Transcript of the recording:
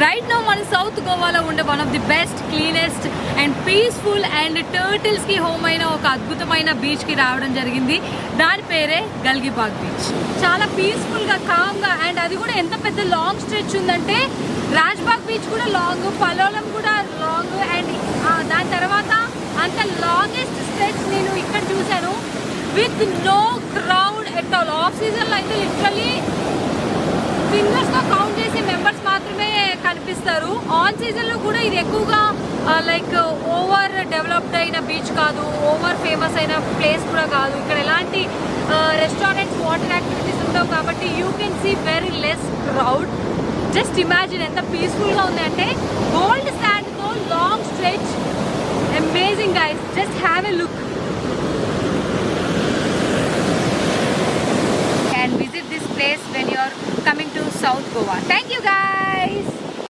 Right now మన south గోవాలో ఉండే one of the best, cleanest and peaceful and టర్టిల్స్కి హోమ్ అయిన ఒక అద్భుతమైన బీచ్కి రావడం జరిగింది. దాని పేరే గల్గిబాగ్ బీచ్. చాలా పీస్ఫుల్గా, కామ్గా, అండ్ అది కూడా ఎంత పెద్ద లాంగ్ స్ట్రెచ్ ఉందంటే రాజ్బాగ్ బీచ్ కూడా లాంగ్, పలోలం కూడా లాంగ్, అండ్ దాని తర్వాత అంత లాంగెస్ట్ స్ట్రెచ్ నేను ఇక్కడ చూశాను with no crowd at all. Off సీజన్లో అయితే లిటరలీ ఫింగర్స్తో కౌంట్ చేసే మెంబర్స్ మాత్రమే కనిపిస్తారు. ఆన్ సీజన్లో కూడా ఇది ఎక్కువగా లైక్ ఓవర్ డెవలప్డ్ అయిన బీచ్ కాదు, ఓవర్ ఫేమస్ అయిన ప్లేస్ కూడా కాదు. ఇక్కడ ఎలాంటి రెస్టారెంట్స్, వాటర్ యాక్టివిటీస్ ఉండవు కాబట్టి you can see very less crowd. Just imagine ఎంత పీస్ఫుల్గా ఉంది అంటే గోల్డ్ శాండ్తో long stretch. Amazing guys, just have a look and visit this place when you are coming to South Goa. Thank you guys.